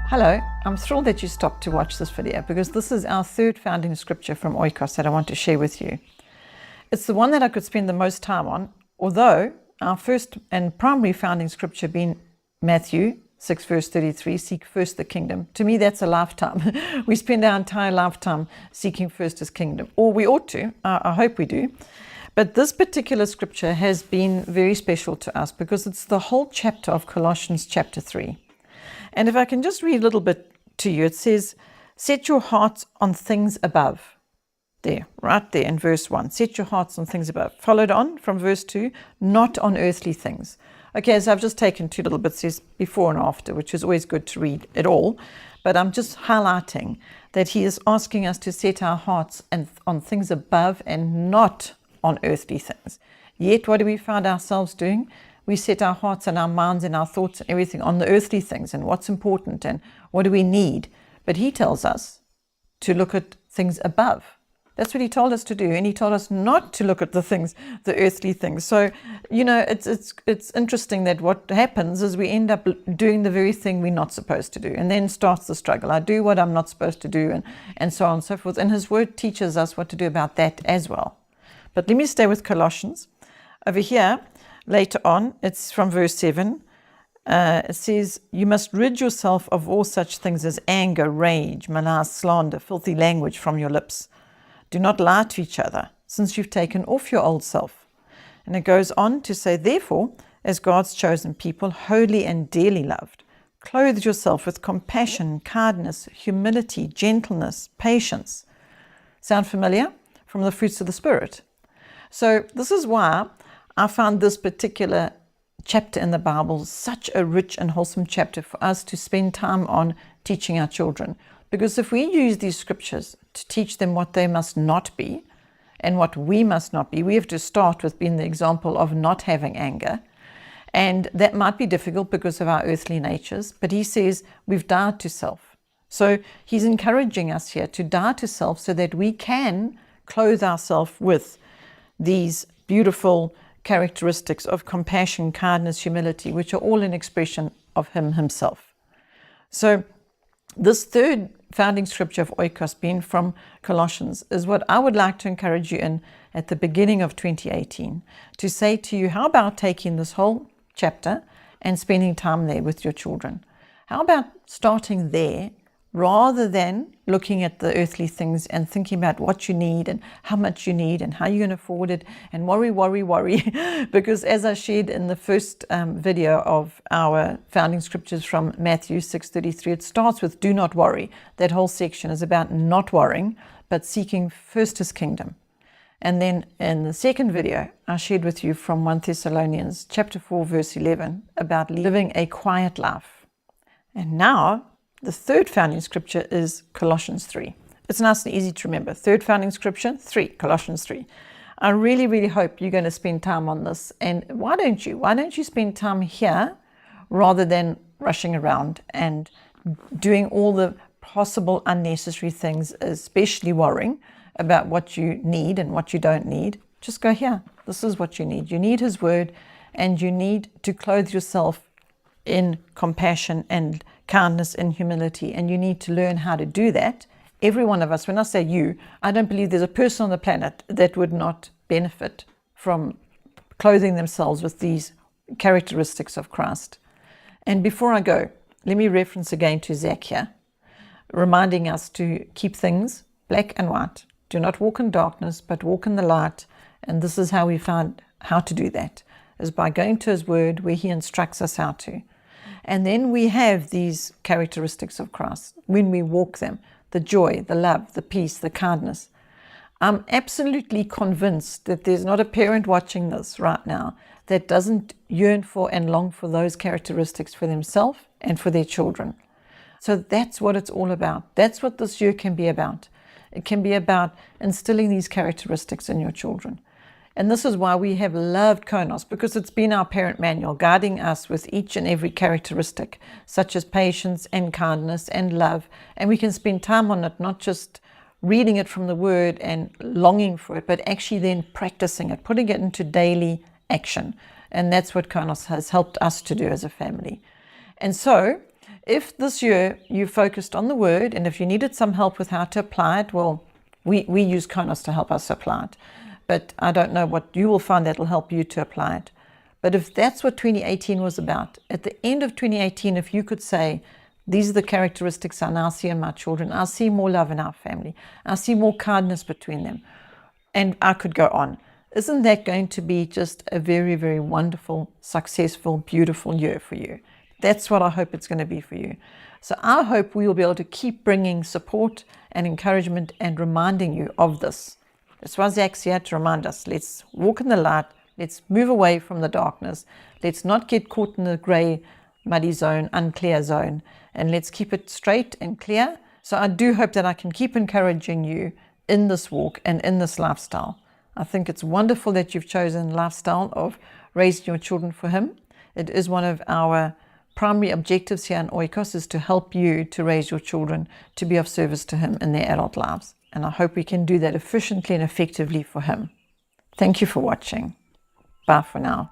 Hello, I'm thrilled that you stopped to watch this video because this is our third founding scripture from Oikos that I want to share with you. It's the one that I could spend the most time on, although our first and primary founding scripture being Matthew 6 verse 33, seek first the kingdom. To me, that's a lifetime. We spend our entire lifetime seeking first his kingdom, or we ought to. I hope we do. But this particular scripture has been very special to us because it's the whole chapter of Colossians chapter 3. And if I can just read a little bit to you, it says, set your hearts on things above. There, right there in verse 1. Set your hearts on things above. Followed on from verse 2, not on earthly things. Okay, so I've just taken two little bits, says before and after, which is always good to read it all. But I'm just highlighting that he is asking us to set our hearts on things above and not on earthly things. Yet, what do we find ourselves doing? We set our hearts and our minds and our thoughts and everything on the earthly things and what's important and what do we need. But he tells us to look at things above. That's what he told us to do. And he told us not to look at the things, the earthly things. So, it's interesting that what happens is we end up doing the very thing we're not supposed to do. And then starts the struggle. I do what I'm not supposed to do and so on and so forth. And his word teaches us what to do about that as well. But let me stay with Colossians. Over here, later on, it's from verse 7. It says, you must rid yourself of all such things as anger, rage, malice, slander, filthy language from your lips. Do not lie to each other, since you've taken off your old self. And it goes on to say, therefore, as God's chosen people, holy and dearly loved, clothe yourself with compassion, kindness, humility, gentleness, patience. Sound familiar? From the fruits of the Spirit. So this is why I found this particular chapter in the Bible such a rich and wholesome chapter for us to spend time on teaching our children. Because if we use these scriptures to teach them what they must not be and what we must not be, we have to start with being the example of not having anger. And that might be difficult because of our earthly natures, but he says we've died to self. So he's encouraging us here to die to self so that we can clothe ourselves with these beautiful characteristics of compassion, kindness, humility, which are all an expression of him himself. So this third founding scripture of Oikos, being from Colossians, is what I would like to encourage you in at the beginning of 2018, to say to you, how about taking this whole chapter and spending time there with your children? How about starting there rather than looking at the earthly things and thinking about what you need and how much you need and how you're going to afford it and worry. Because as I shared in the first video of our founding scriptures from Matthew 6:33, it starts with do not worry. That whole section is about not worrying, but seeking first his kingdom. And then in the second video, I shared with you from 1 Thessalonians chapter 4, verse 11, about living a quiet life. And now, the third founding scripture is Colossians 3. It's nice and easy to remember. Third founding scripture, 3, Colossians 3. I really hope you're going to spend time on this. And why don't you? Why don't you spend time here rather than rushing around and doing all the possible unnecessary things, especially worrying about what you need and what you don't need? Just go here. This is what you need. You need his word, and you need to clothe yourself in compassion and kindness and humility, and you need to learn how to do that. Every one of us, when I say you, I don't believe there's a person on the planet that would not benefit from clothing themselves with these characteristics of Christ. And before I go, let me reference again to Zach here, reminding us to keep things black and white. Do not walk in darkness, but walk in the light. And this is how we found how to do that, is by going to his word where he instructs us how to. And then we have these characteristics of Christ when we walk them, the joy, the love, the peace, the kindness. I'm absolutely convinced that there's not a parent watching this right now that doesn't yearn for and long for those characteristics for themselves and for their children. So that's what it's all about. That's what this year can be about. It can be about instilling these characteristics in your children. And this is why we have loved Konos, because it's been our parent manual, guiding us with each and every characteristic, such as patience and kindness and love. And we can spend time on it, not just reading it from the word and longing for it, but actually then practicing it, putting it into daily action. And that's what Konos has helped us to do as a family. And so If this year you focused on the word, and if you needed some help with how to apply it, well, we use Konos to help us apply it. But I don't know what you will find that will help you to apply it. But if that's what 2018 was about, at the end of 2018, if you could say, these are the characteristics I now see in my children, I see more love in our family, I see more kindness between them, and I could go on. Isn't that going to be just a very, very wonderful, successful, beautiful year for you? That's what I hope it's going to be for you. So I hope we will be able to keep bringing support and encouragement and reminding you of this. That's why Zach's here to remind us. Let's walk in the light. Let's move away from the darkness. Let's not get caught in the gray, muddy zone, unclear zone. And let's keep it straight and clear. So I do hope that I can keep encouraging you in this walk and in this lifestyle. I think it's wonderful that you've chosen lifestyle of raising your children for Him. It is one of our primary objectives here in Oikos, is to help you to raise your children to be of service to Him in their adult lives. And I hope we can do that efficiently and effectively for Him. Thank you for watching. Bye for now.